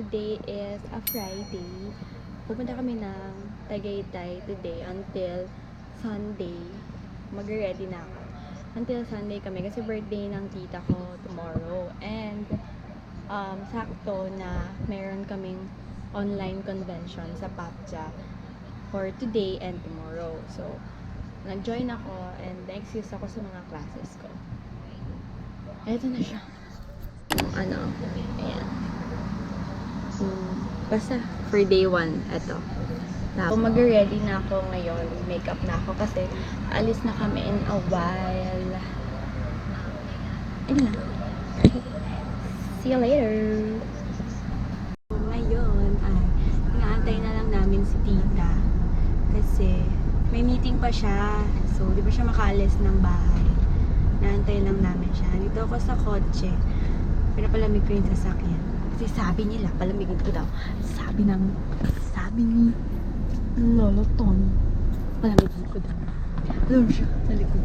Today is a Friday. Pupunta kami ng Tagaytay today until Sunday. Mag-ready na ako. Until Sunday kami kasi birthday ng tita ko tomorrow. And sakto na meron kaming online convention sa PAPJA for today and tomorrow. So, nag-join ako and na-excuse ako sa mga classes ko. Eto na siya. Ayan. Basta, for day 1, eto. Tapos, mag-ready na ako ngayon. Makeup na ako kasi alis na kami in a while. Ayun na. See you later! Ngayon, inaantay na lang namin si tita. Kasi, may meeting pa siya. So, di ba siya makaalis ng bahay? Inaantay lang namin siya. Dito ako sa kotse. Pinapalamig ko yung sasakyan. Kasi sabi nila, palamigin ko daw. Sabi ni Lolo Ton, palamigin ko daw. Alam siya, sa likod.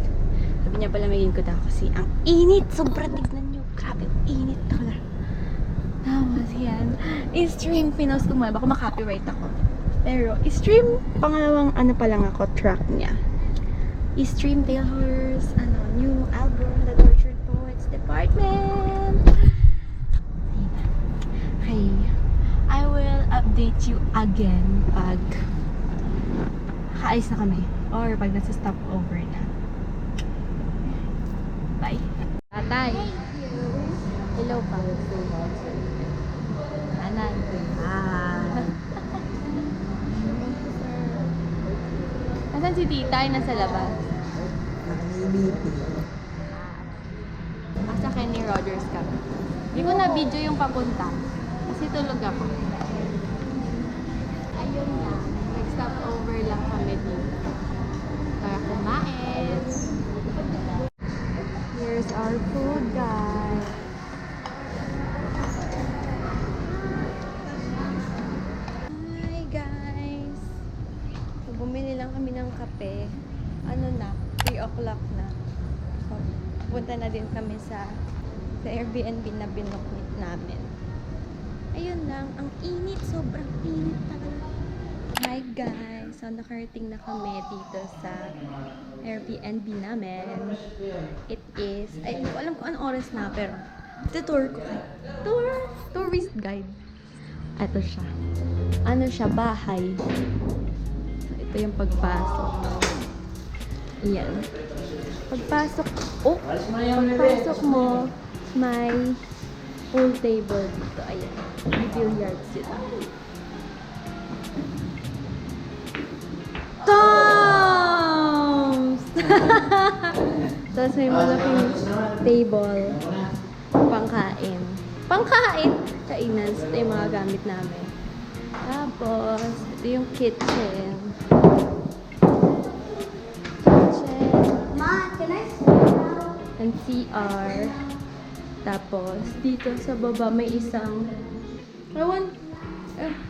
Sabi niya, palamigin ko daw kasi ang init. Sobrang tignan niyo. Grabe, init talaga. Tapos yan. I-stream pinost ko muna. Baka makopyright ako. Pero, i-stream pangalawang pa lang ako, track niya. I-stream Taylor's new album, The Tortured Poets Department. Okay. I will update you again pag kaayos na kami. Or pag nasa stopover na. Bye. Tatay. Hello pa. Anan. Nasaan si tita? Ay, nasa labas. Sa Kenny Rogers kami. Hindi ko na video yung papunta. Kasi tulog ako. Ayun na. Nag-stop over lang kami dito. Para kumain. Here's our food, guys. Hi, guys. So, bumili lang kami ng kape. 3 o'clock na. So, punta na din kami sa Airbnb na binuknit namin. Ayun lang, ang init, sobrang init talaga. Hi guys, so nakarating na kami dito sa Airbnb namin. It is, hindi ko alam kung anong oras na, pero tour ko kayo. Tourist guide. Ito siya. Ano siya, bahay. So, ito yung pagpasok. Ayan. Pagpasok mo, may pool table dito. Ayan. May billiard sila. Toms! Tapos may malaking table. Pangkain. Kainan. So, ito yung mga gamit namin. Tapos, ito yung kitchen. And CR. Tapos, dito sa baba may isang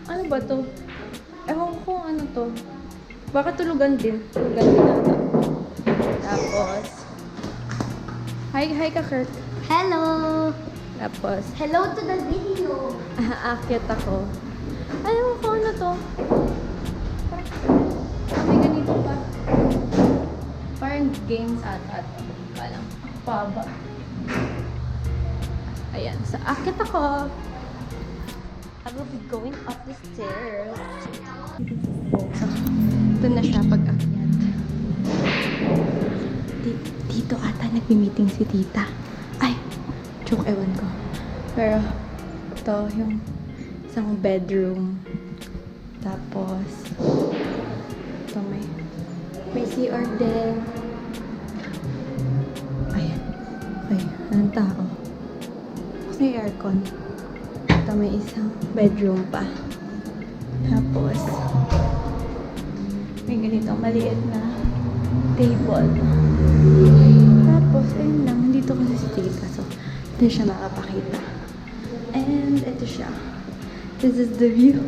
ano ba to? Ewan ko ano to. Baka tulugan din ata. Tapos, hi ka Kirk. Hello! Tapos, Hello to the video! aakyat ako. Ewan ko ano to. May ganito pa. Parang games at kalang paba. Ayan, sa akit ako. I will be going up the stairs. Ito na siya pag-akyat. Dito ata nagmi-meeting si tita. Ay, joke, ewan ko. Pero, ito yung isang bedroom. Tapos, ito may CR din. Ayan. Ay, anong tao? May aircon. Ito may isang bedroom pa. Tapos, may ganitong maliit na table. Tapos, ayun lang. Dito kasi si tita. So, hindi siya makapakita. And, ito siya. This is the view.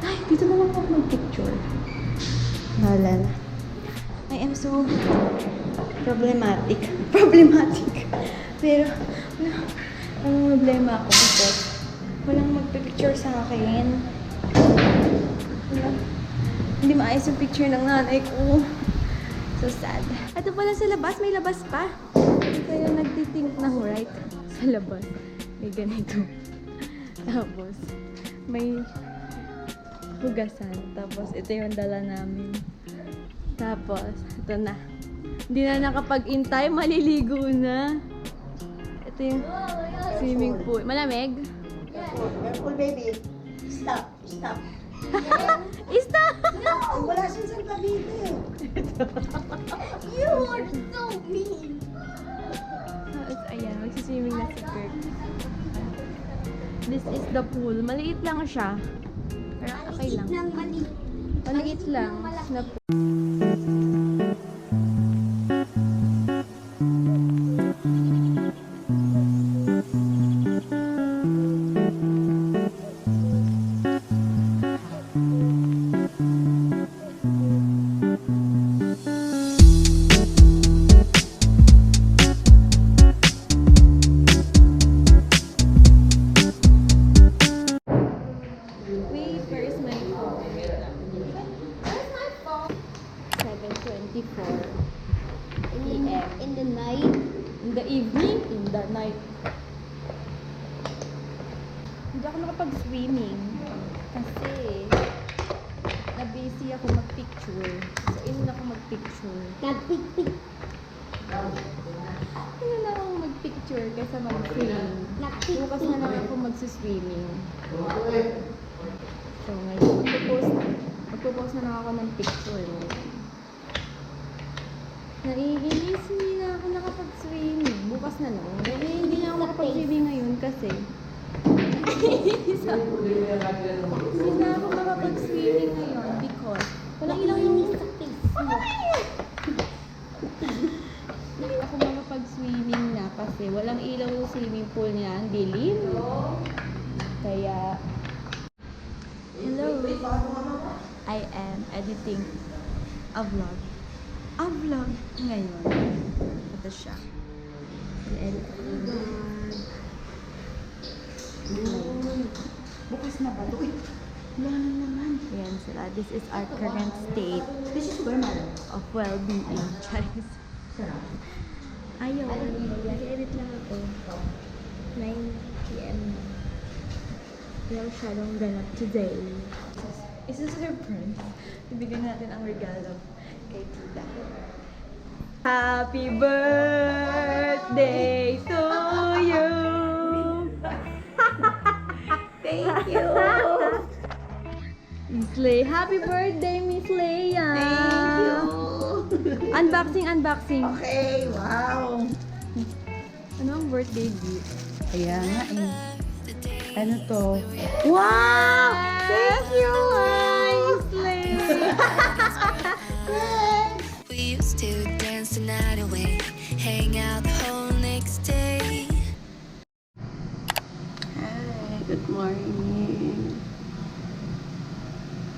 Ay, dito na lang ako mag-picture. Wala na. I am so problematic. Pero, ang problema ako because Walang magpipicture sa akin. Wala. Hindi maayos yung picture ng nanay ko. So sad. Ito pala sa labas, may labas pa. Kaya nagtitink ng right sa labas. May ganito. Tapos, may hugasan. Tapos, ito yung dala namin. Tapos, ito na. Hindi na nakapag-intay, maliligo na. Ito yung swimming pool. Malamig? Careful, baby. Stop. Stop. Stop! Wala siyang Santa Vita eh. You are so mean. Tapos, ayan, magsiswimming na si Kirk. This is the pool. Maliit lang siya. Pero okay lang. Nang mali. Maliit lang na pool. Wait, where is my phone? Where's my phone? 7:24 In, PM. in the night. In the evening? In the night. Hindi ako nakapag-swimming. Kasi, na-busy ako mag-picture. So, in ako mag-picture. Nagpik-pik. Ano na ako mag-picture kaysa mag-swimming. Nagpik-pik. Bukas na lang ako mag-swimming. So, ngayon, magpo-post na lang ako ng picture. Naiinis, hindi na ako nakapag-swimming. Bukas na lang. Hindi na ako nakapag-swimming ngayon kasi hindi na ako makapag-swimming ngayon because walang ilaw yung Nainis sa face mo. hindi ako makapag-swimming na kasi walang ilaw yung swimming pool niya. Ang dilim. Kaya, hello. I am editing a vlog. A vlog ngayon. Ito siya. I-edit ko yung vlog. Bukas na ba? Uy, Wala na naman. Ayan sila. This is our current state this is where man. of well-being. Charis. Sarap. Ayaw. Nag-edit lang ako. 9 p.m. Wala masyadong ganap today. Is this a surprise? Ibigay natin ang regalo kay Tita. Happy birthday to you! Thank you. Miss Leia. Happy birthday, Miss Leia! Thank you. Unboxing, unboxing. Okay, wow. Ano ang birthday gift? Kaya nga eh. Ano to? Wow! Thank you, Miss Leia! We used to dance the night away, hang out the whole next day. Hi, good morning.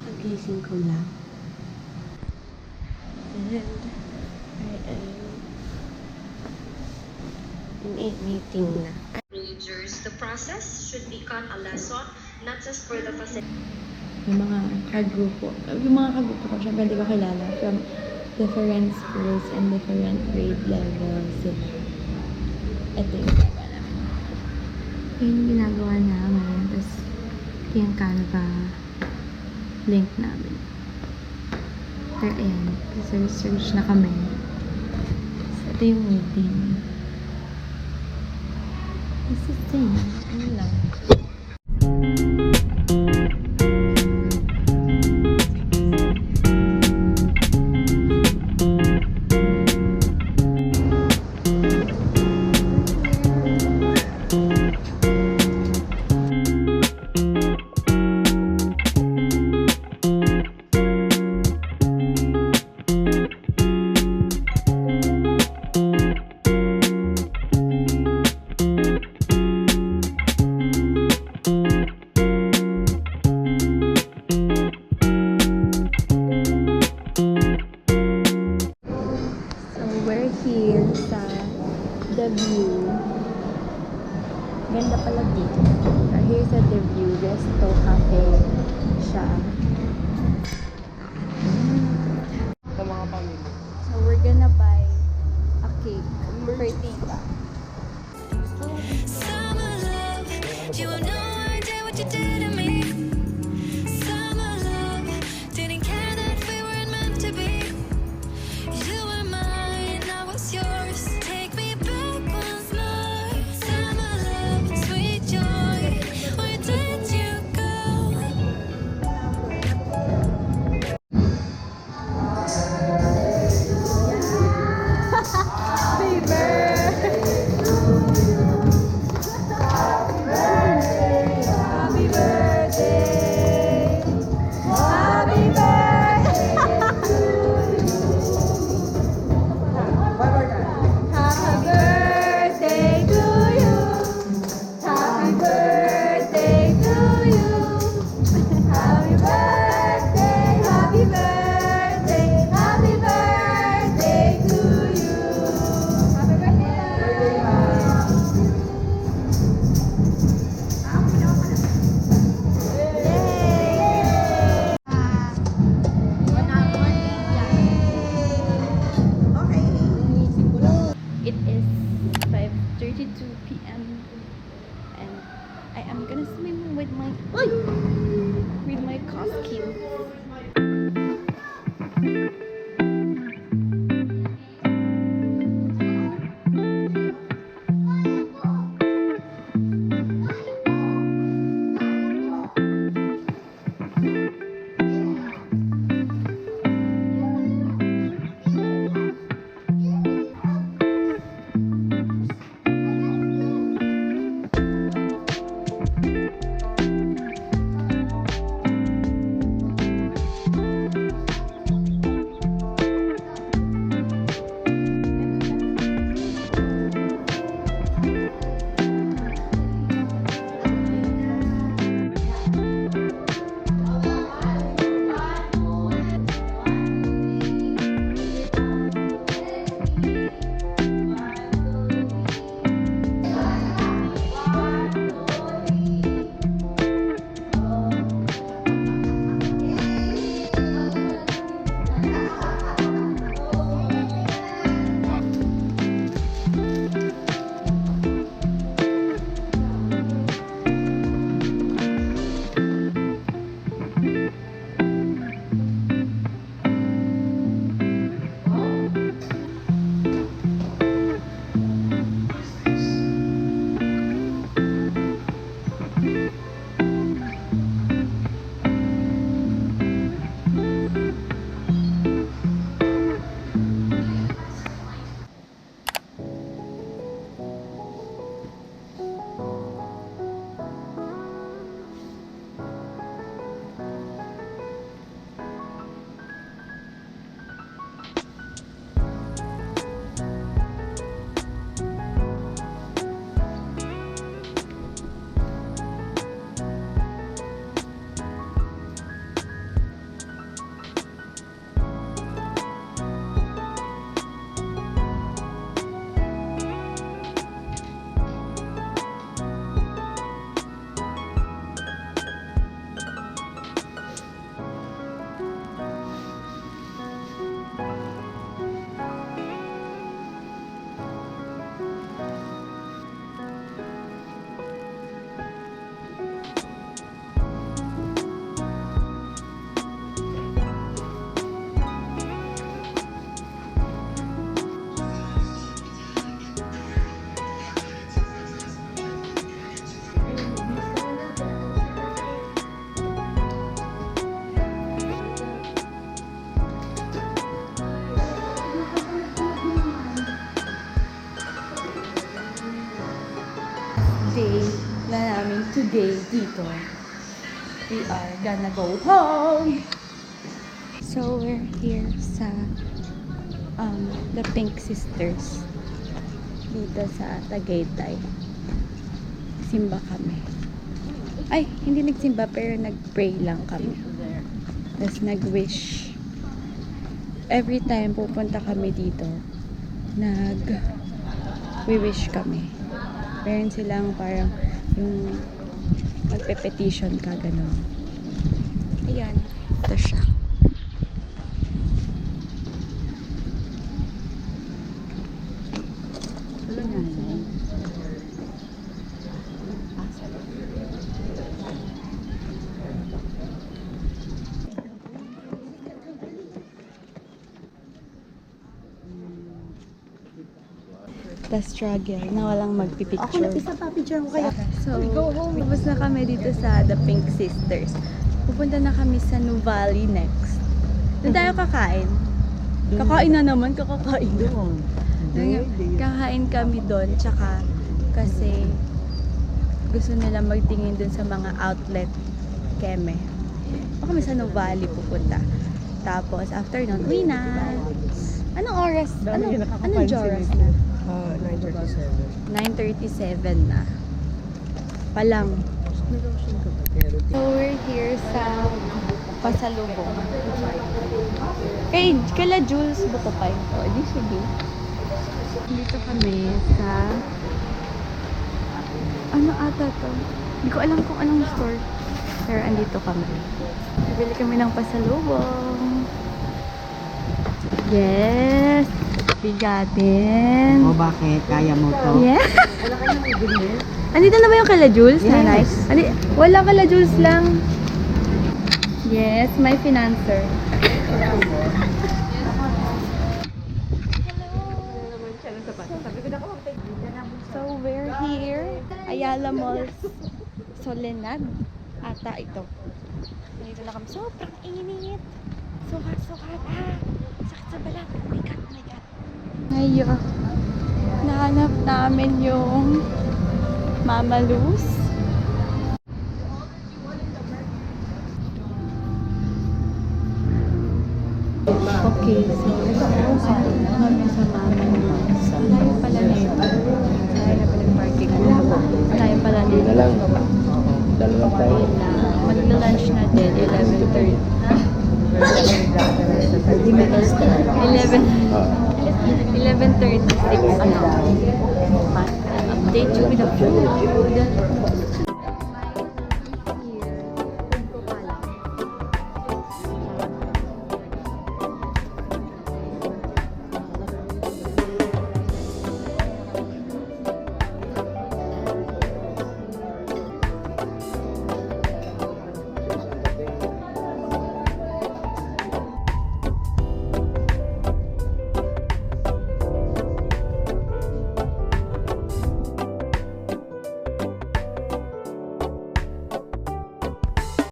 Pagising ko lang. And I am in a meeting na. Users, the process should become a lesson not just for the facility. Yung mga kagrupo. Yung mga kagrupo ko, syempre hindi ko kilala. From different schools and different grade levels sila. Ito yung ginagawa namin. Yun yung ginagawa namin. Tapos, ito yung Canva link namin. Pero ayan, kasi research na kami. So, ito yung meeting. This is thing. Ano lang. we're here sa The View. Ganda pala dito. Here's at the view. Resto Cafe siya. Sa mga pamilya. So we're gonna buy a cake for Tita. Summer love, you have no idea what you did to me. Summer love, didn't care that we weren't meant to be. You were mine, I was yours. Take me back once more. Summer love, sweet joy, where did you go? Happy birthday! Happy birthday to you! Happy birthday to you! Happy birthday! Happy birthday! Happy birthday to you! Happy birthday! It is 5:32 p.m. and I am gonna swim with my costume. Day na namin today dito. We are gonna go home. So we're here sa the Pink Sisters dito sa Tagaytay. Simba kami. Ay, hindi nagsimba pero nag-pray lang kami. Tapos nag-wish. Every time pupunta kami dito, nag-wish kami. Meron silang parang yung magpe-petition ka, gano'n. Ayan. Ito siya. The struggle na walang magpipicture. Ako nag-isa pa, picture ko kayo. So, tapos na kami dito sa The Pink Sisters. Pupunta na kami sa Nuvali next. Doon tayo kakain. Kakain na naman, kakakain. Kakain kami doon, tsaka kasi gusto nila magtingin doon sa mga outlet keme. Pa kami sa Nuvali pupunta. Tapos after nun, uwi na. Anong oras? Anong oras na? 9:37. 9:37 na. Palang. So we're here sa pasalubong. Kala Jules Butopay. O, di sige. Dito kami sa ano ata to? Hindi ko alam kung anong store. Pero andito kami. Bibili kami ng pasalubong. Yes! Bigatin. O bakit? Kaya mo to? Yeah. Andito na ba yung kala Jules, nanay? Wala kala Jules lang. Yes, my financer. So we're here. Ayala Malls. Soledad. Ata ito. Dito na kami. Sobrang init. Sukat. Sakit sa balat. Oh my God. Ngayon, nahanap namin yung Mama Luz. Okay, so kami sa Mama Luz. Layo pala nito. Layo na pala yung parking. Layo pala nito. Magla-lunch na din, 11:36 ano. Update you with the food.